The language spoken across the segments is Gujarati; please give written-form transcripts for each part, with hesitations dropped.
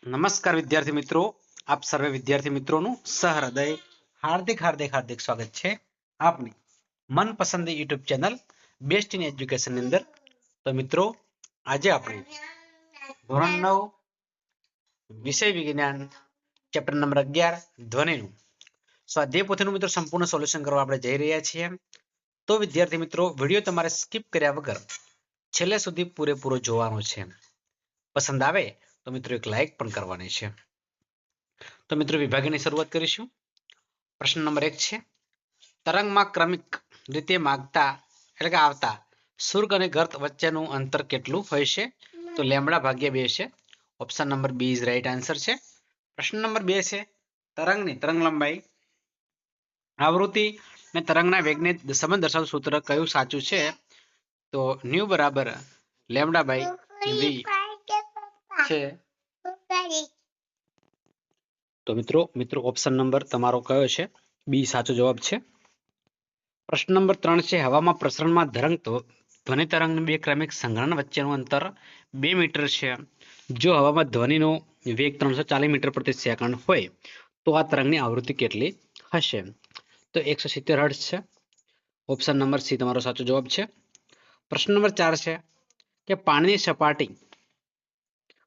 નમસ્કાર વિદ્યાર્થી મિત્રો, આપ સર્વે વિદ્યાર્થી મિત્રોનું સહૃદય હાર્દિક સ્વાગત છે આપની મનપસંદ YouTube channel best in education ની અંદર. તો મિત્રો, આજે આપણે ધોરણ 9 વિષય વિજ્ઞાન ચેપ્ટર નંબર 11 ધ્વનિનું સ્વાધ્યાય પોથીનું મિત્રો સંપૂર્ણ સોલ્યુશન કરવા આપણે જઈ રહ્યા છીએ. તો વિદ્યાર્થી મિત્રો, વિડીયો તમારે સ્કીપ કર્યા વગર છેલ્લે સુધી પૂરેપૂરો જોવાનો છે. પસંદ આવે તો મિત્રો એક લાઈક પણ કરવાની છે. તો મિત્રો વિભાગની શરૂઆત કરીશું. પ્રશ્ન નંબર 1 છે, તરંગમાં ક્રમિક રીતે માગતા એટલે કે આવતા સુર્ગ અને ગર્ત વચ્ચેનું અંતર કેટલું હોય છે? તો લેમ્બડા ભાગ્યા 2 છે. Option number B is right answer છે. પ્રશ્ન નંબર 2 છે, તરંગ લંબાઈ, આવૃત્તિ અને તરંગના વેગને સંબંધ દર્શાવતું સૂત્ર કયું સાચું છે? તો ન્યુ બરાબર લેમ્બડા બાય વી છે. તો મિત્રો ઓપ્શન નંબર તમારો કયો છે? બી સાચો જવાબ છે. પ્રશ્ન નંબર 3 છે, હવામાં પ્રસરણમાં ધ્વનિ તરંગ બે ક્રમિક સંઘનન વચ્ચેનું અંતર 2 મીટર છે. જો હવામાં ધ્વનિનો વેગ 340 મીટર પ્રતિ સેકન્ડ હોય તો આ તરંગની આવૃત્તિ કેટલી હશે? તો 170 હર્ટ્ઝ છે. ઓપ્શન નંબર સી તમારો સાચો જવાબ છે. પ્રશ્ન નંબર 4 છે કે પાણીની સપાટી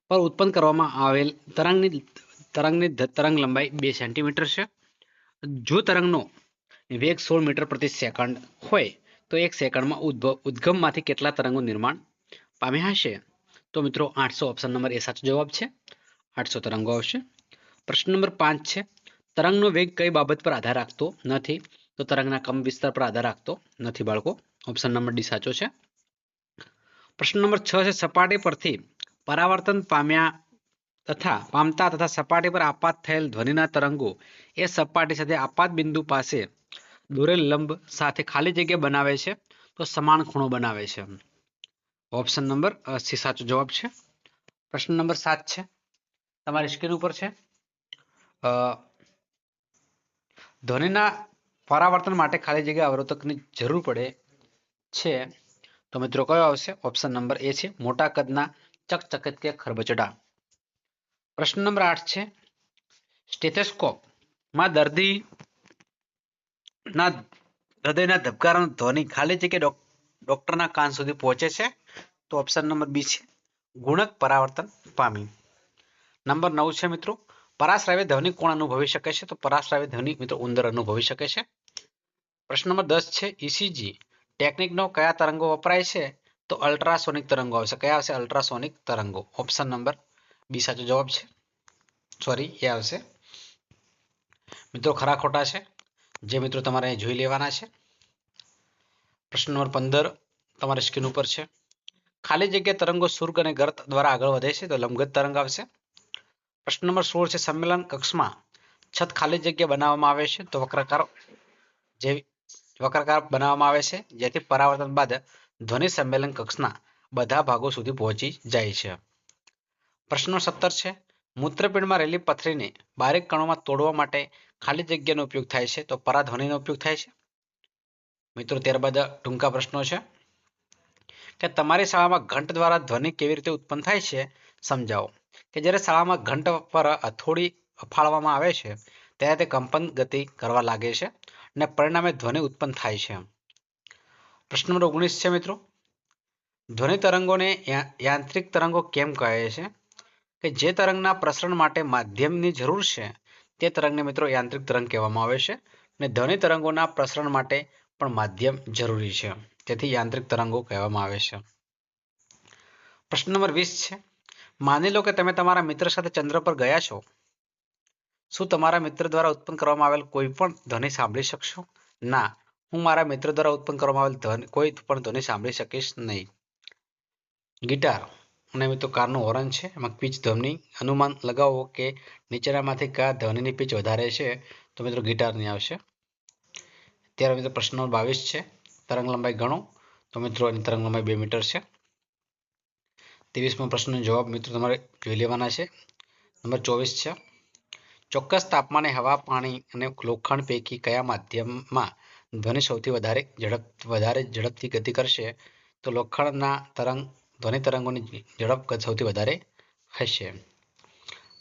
પર ઉત્પન્ન કરવામાં આવેલ તરંગ લંબાઈ 2 સેન્ટીમીટર છે. જો તરંગનો વેગ 16 મીટર પ્રતિ સેકન્ડ હોય તો 1 સેકન્ડમાં ઉદ્ગમમાંથી કેટલા તરંગો નિર્માણ પામ્યા હશે? તો મિત્રો 800 ઓપ્શન નંબર એ સાચો જવાબ છે. 800 તરંગો આવશે. પ્રશ્ન નંબર 5 છે, તરંગનો વેગ કઈ બાબત પર આધાર રાખતો નથી? તો તરંગના કંપ વિસ્તાર પર આધાર રાખતો નથી બાળકો. ઓપ્શન નંબર ડી સાચો છે. પ્રશ્ન નંબર 6 છે, સપાટી પરથી પરાવર્તન પામતા તથા સપાટી પર આપાત થયેલ ધ્વનિના તરંગો એ સપાટી સાથે આપાત બિંદુ પાસે દોરેલ લંબ સાથે ખાલી જગ્યા બનાવે છે તો સમાન ખૂણો બનાવે છે. ઓપ્શન નંબર સી સાચો જવાબ છે. પ્રશ્ન નંબર 7 છે, તમારી સ્ક્રીન ઉપર છે, ધ્વનિના પરાવર્તન માટે ખાલી જગ્યા અવરોધકની જરૂર પડે છે. તો મિત્રો કયો આવશે? ઓપ્શન નંબર એ છે, મોટા કદના ચકચકિત કે ખરબચડા. પ્રશ્ન નંબર 8 છે, સ્ટેથોસ્કોપમાં દર્દીના હૃદયના ધબકારાનો ધ્વનિ ખાલી જગ્યા ડોક્ટરના કાન સુધી પહોંચે છે. તો ઓપ્શન નંબર બી છે, ગુણક પરાવર્તન પામી. નંબર 9 છે મિત્રો, પરાશ્રાવ્ય ધ્વનિ કોણ અનુભવી શકે છે? તો પરાશ્રાવ્ય ધ્વનિ મિત્રો ઉંદર અનુભવી શકે છે. પ્રશ્ન નંબર 10 છે, ઇસીજી ટેકનિકનો કયા તરંગો વપરાય છે? તો અલ્ટ્રાસોનિક તરંગો આવશે. કયા આવશે? અલ્ટ્રાસોનિક તરંગો. ઓપ્શન નંબર બી સાચો જવાબ છે. સોરી, એ આવશે. મિત્રો ખરા ખોટા છે જે મિત્રો તમારે જોઈ લેવાના છે. પ્રશ્ન નંબર 15 તમારી સ્ક્રીન ઉપર છે, ખાલી જગ્યા તરંગો સુર્ગ અને ગર્ત દ્વારા આગળ વધે છે તો લંબગત તરંગ આવશે. પ્રશ્ન નંબર 16 છે, સંમેલન કક્ષમાં છત ખાલી જગ્યા બનાવવામાં આવે છે તો વક્રાકાર બનાવવામાં આવે છે જેથી પરાવર્તન બાદ ધ્વનિ સંમેલન કક્ષના બધા ભાગો સુધી પહોંચી જાય છે. પ્રશ્ન નંબર 17 છે, મૂત્રપિંડમાં રહેલી પથરીને બારીક કણોમાં તોડવા માટે ખાલી જગ્યાનો ઉપયોગ થાય છે તો પરાધ્વનિનો ઉપયોગ થાય છે. મિત્રો ત્યારબાદ ટૂંકા પ્રશ્નો છે કે તમારી શાળામાં ઘંટ દ્વારા ધ્વનિ કેવી રીતે ઉત્પન્ન થાય છે સમજાવો. કે જ્યારે શાળામાં ઘંટ પર હથોડી અફાળવામાં આવે છે ત્યારે તે કંપન ગતિ કરવા લાગે છે અને પરિણામે ધ્વનિ ઉત્પન્ન થાય છે. પ્રશ્ન નંબર 19 છે મિત્રો, ધ્વનિ તરંગોને યાંત્રિક તરંગો કેમ કહે છે? કે જે તરંગના પ્રસરણ માટે માધ્યમની જરૂર છે તે તરંગને મિત્રો યાંત્રિક તરંગ કહેવામાં આવે છે અને ધ્વનિ તરંગોના પ્રસરણ માટે પણ માધ્યમ જરૂરી છે તેથી યાંત્રિક તરંગો કહેવામાં આવે છે. પ્રશ્ન નંબર 20 છે, માની લો કે તમે તમારા મિત્ર સાથે ચંદ્ર પર ગયા છો. શું તમારા મિત્ર દ્વારા ઉત્પન્ન કરવામાં આવેલ કોઈ પણ ધ્વનિ સાંભળી શકશો? ના, હું મારા મિત્ર દ્વારા ઉત્પન્ન કરવામાં આવેલ કોઈ પણ ધ્વનિ સાંભળી શકીશ નહીં. ગિટાર અને મિત્રો કારનું હોર્ન છે, એમાં પીચ ધ્વનિ અનુમાન લગાવો કે નીચેનામાંથી કયા ધ્વનિની પીચ વધારે છે? તો મિત્રો ગિટારની આવશે. ત્યાર મિત્રો પ્રશ્ન નંબર 22 છે, તરંગ લંબાઈ ગણો. તો મિત્રો એની તરંગ લંબાઈ 2 મીટર છે. 23મો પ્રશ્નનો જવાબ મિત્રો તમારે જોઈ લેવાના છે. નંબર 24 છે, ચોક્કસ તાપમાને હવા, પાણી અને લોખંડ પૈકી કયા માધ્યમમાં ધ્વનિ સૌથી વધારે ઝડપથી ગતિ કરશે? તો લોખંડના ધ્વનિ તરંગોની ઝડપ સૌથી વધારે હશે.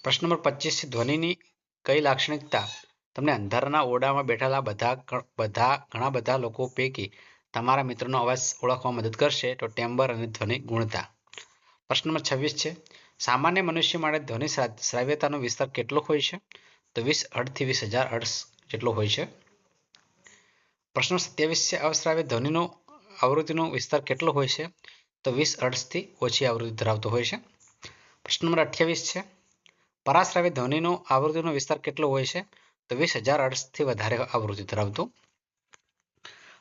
પ્રશ્ન નંબર 25 છે ધ્વનિની કઈ લાક્ષણિકતા તમને અંધારાના ઓરડામાં બેઠેલા ઘણા બધા લોકો પૈકી તમારા મિત્રનો અવાજ ઓળખવામાં મદદ કરશે? તો ટેમ્બર અને ધ્વનિ ગુણતા. પ્રશ્ન નંબર 26 છે સામાન્ય મનુષ્ય માટે ધ્વનિ શ્રાવ્યતાનો વિસ્તાર કેટલો હોય છે? તો 20 હર્ટ્ઝથી 20,000 હર્ટ્ઝ જેટલો હોય છે. પ્રશ્ન 27 છે અશ્રાવ્ય ધ્વનિનો આવૃત્તિનો વિસ્તાર કેટલો હોય છે? તો 20 હર્ટ્ઝથી ઓછી આવૃત્તિ ધરાવતો હોય છે. પ્રશ્ન નંબર 28 છે પરાશ્રાવ્ય ધ્વનિનો આવૃત્તિનો વિસ્તાર કેટલો હોય છે? તો 20,000 હર્ટ્ઝથી વધારે આવૃત્તિ ધરાવતો.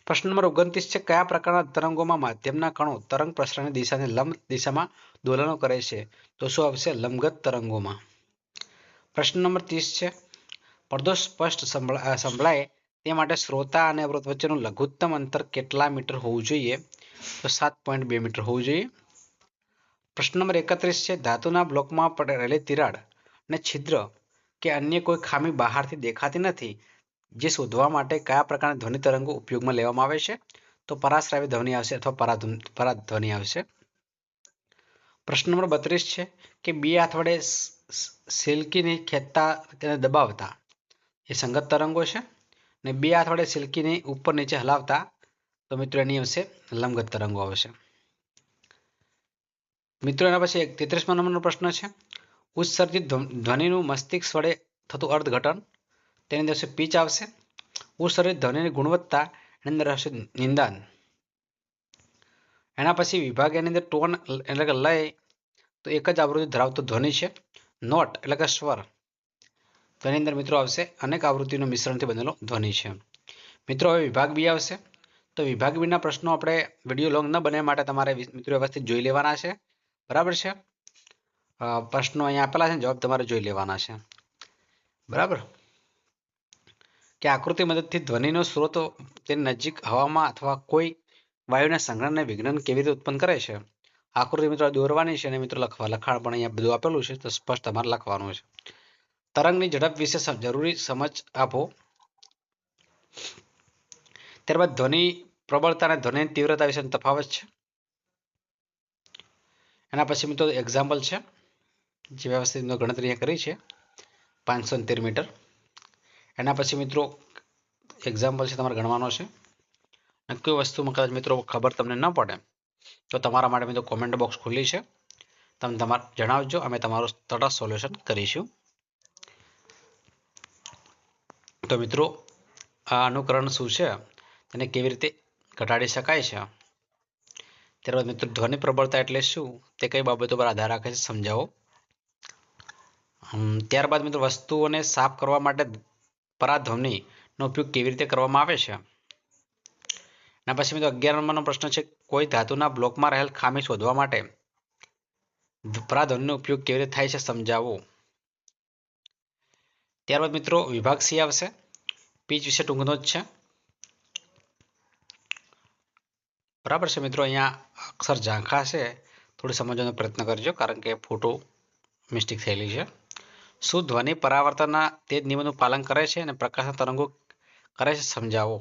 પ્રશ્ન નંબર 29 છે કયા પ્રકારના તરંગોમાં માધ્યમના કણો તરંગ પ્રસરણની દિશાને લંબ દિશામાં દોલનો કરે છે? તો શું આવશે? લંબગત તરંગોમાં. પ્રશ્ન નંબર 30 છે પડદો સ્પષ્ટ સંભળાય તે માટે શ્રોતા અને અવરોધ વચ્ચેનું લઘુત્તમ અંતર કેટલા મીટર હોવું જોઈએ? તો 7.2 મીટર હોવું જોઈએ. પ્રશ્ન નંબર 31 છે ધાતુના બ્લોકમાં રહેલી તિરાડ અને છિદ્ર કે અન્ય કોઈ ખામી બહારથી દેખાતી નથી જે શોધવા માટે કયા પ્રકારના ધ્વનિ તરંગો ઉપયોગમાં લેવામાં આવે છે? તો પરાશ્રાવ્ય ધ્વનિ આવશે અથવા પરાધ્વનિ આવશે. પ્રશ્ન નંબર 32 છે કે બે હાથ વડે સિલ્કીને ખેંચતા તેને દબાવતા એ સંગત તરંગો છે અને બે હાથ વડે સિલ્કીને ઉપર નીચે હલાવતા તો મિત્રો એની આવશે લંબગત તરંગો આવશે. મિત્રો એના પછી 33મા નંબરનો પ્રશ્ન છે ઉત્સર્જિત ધ્વનિનું મસ્તિષ્ક વડે થતું અર્થઘટન તેની અંદર પીચ આવશે. ઉત્સર્જિત ધ્વનિની ગુણવત્તા એની અંદર હશે નિંદાન. એના પછી વિભાગ એની અંદર ટોન એટલે કે લય તો એક જ આવૃત્તિ ધરાવતો ધ્વનિ છે. નોટ એટલે કે સ્વર તો એની અંદર મિત્રો આવશે અનેક આવૃત્તિનો મિશ્રણથી બનેલો ધ્વનિ છે. મિત્રો હવે વિભાગ બી આવશે તો વિભાગ બીના પ્રશ્નો આપણે વિડીયો લોંગ ન બને માટે તમારે મિત્રો વ્યવસ્થિત જોઈ લેવાના છે. બરાબર છે. પ્રશ્નો અહીંયા આપેલા છે જવાબ તમારે જોઈ લેવાના છે. બરાબર કે આકૃતિ મદદથી ધ્વનિનો સ્ત્રોત તેની નજીક હવામાં અથવા કોઈ વાયુના સંગ્રહને વિજ્ઞાન કેવી રીતે ઉત્પન્ન કરે છે? આકૃતિ મિત્રો દોરવાની છે અને મિત્રો લખાણ પણ અહીંયા બધું આપેલું છે તો સ્પષ્ટ તમારે લખવાનું છે. તરંગની ઝડપ વિશે જરૂરી સમજ આપો. ત્યારબાદ ધ્વનિ પ્રબળતા અને ધ્વનિ તીવ્રતા વિશે તફાવત છે. એના પછી મિત્રો એક્ઝામ્પલ છે જે વ્યવસ્થિત ગણતરી કરી છે 513 મીટર. એના પછી મિત્રો એક્ઝામ્પલ છે તમારે ગણવાનો છે. કોઈ વસ્તુમાં કદાચ મિત્રો ખબર તમને ન પડે તો તમારા માટે મિત્રો કોમેન્ટ બોક્સ ખુલ્લી છે તમે તમારે જણાવજો અમે તમારું તરત સોલ્યુશન કરીશું. તો મિત્રો આ અનુકરણ શું છે તેને કેવી રીતે ઘટાડી શકાય છે? ત્યારબાદ મિત્રો ધ્વનિ પ્રબળતા એટલે શું તે કઈ બાબતો પર આધાર રાખે છે સમજાવો. ત્યારબાદ મિત્રો વસ્તુઓને સાફ કરવા માટે પરાધ્વનિનો ઉપયોગ કેવી રીતે કરવામાં આવે છે? એના પછી મિત્રો 11 નંબરનો પ્રશ્ન છે કોઈ ધાતુના બ્લોકમાં રહેલ ખામી શોધવા માટે પરાધ્વનિનો ઉપયોગ કેવી રીતે થાય છે સમજાવો. ત્યારબાદ મિત્રો વિભાગ સી આવશે પીચ વિશે ટૂંકનો જ છે. બરાબર છે મિત્રો અહીંયા અક્ષર ઝાંખા છે થોડી સમજવાનો પ્રયત્ન કરજો કારણ કે ફોટો મિસ્ટેક થયેલી છે. શું ધ્વનિ પરાવર્તનના તે જ નિયમોનું પાલન કરે છે અને પ્રકાશના તરંગો કરે છે સમજાવો.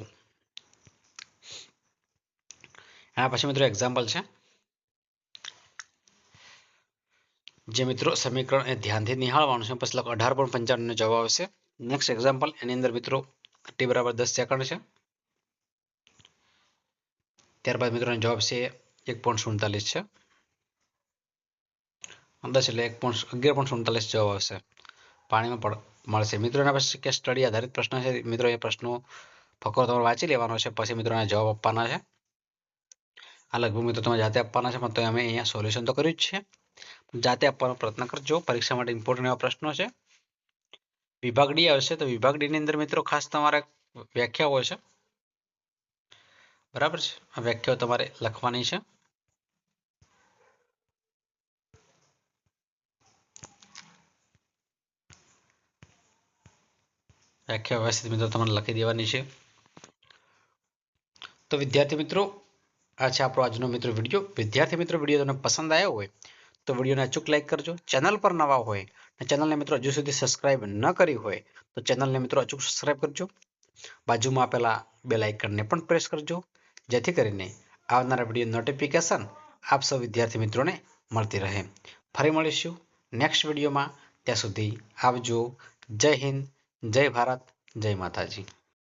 એના પછી મિત્રો એક્ઝામ્પલ છે જે મિત્રો સમીકરણ એ ધ્યાનથી નિહાળવાનું છે. પછી 18.95 નો જવાબ આવશે. નેક્સ્ટ એક્ઝામ્પલ એની અંદર મિત્રો t બરાબર 10 સેકન્ડ છે. ત્યારબાદ મિત્રોનો જવાબ છે 1.47 છે. 10 એટલે 11.47 જવાબ આવશે. પાણીમાં મળશે. મિત્રો એના પછી કે સ્ટડી આધારિત પ્રશ્ન છે. મિત્રો એ પ્રશ્નો ફકરો તમારે વાંચી લેવાનો છે પછી મિત્રોને જવાબ આપવાના છે. આ લગભગ મિત્રો તમે જાતે આપવાના છે પણ તો અમે અહીંયા સોલ્યુશન તો કર્યું જ છે. જાતે આપવાનો પ્રયત્ન કરજો. પરીક્ષા માટે ઇમ્પોર્ટન્ટ એવા પ્રશ્નો છે. વિભાગ ડી આવશે તો વિભાગ ડી ની અંદર મિત્રો ખાસ તમારે વ્યાખ્યાઓ છે. બરાબર છે આ વ્યાખ્યાઓ તમારે લખવાની છે. વ્યાખ્યા વ્યવસ્થિત મિત્રો તમારે લખી દેવાની છે. તો વિદ્યાર્થી મિત્રો આ છે આપણો આજનો મિત્રો વિડીયો. વિદ્યાર્થી મિત્રો વિડીયો તમને પસંદ આવ્યો હોય તો વિડીયોને અચૂક લાઈક કરજો. ચેનલ પર નવા હોય અને ચેનલને મિત્રો હજુ સુધી સબસ્ક્રાઇબ ન કરી હોય તો ચેનલને મિત્રો અચૂક સબસ્ક્રાઇબ કરજો. બાજુમાં આપેલા બેલ આઇકનને પણ પ્રેસ કરજો જેથી કરીને આવનારા વિડીયો નોટિફિકેશન આપ સૌ વિદ્યાર્થી મિત્રોને મળતી રહે. ફરી મળીશું નેક્સ્ટ વિડીયોમાં. ત્યાં સુધી આવજો. જય હિન્દ, જય ભારત, જય માતાજી.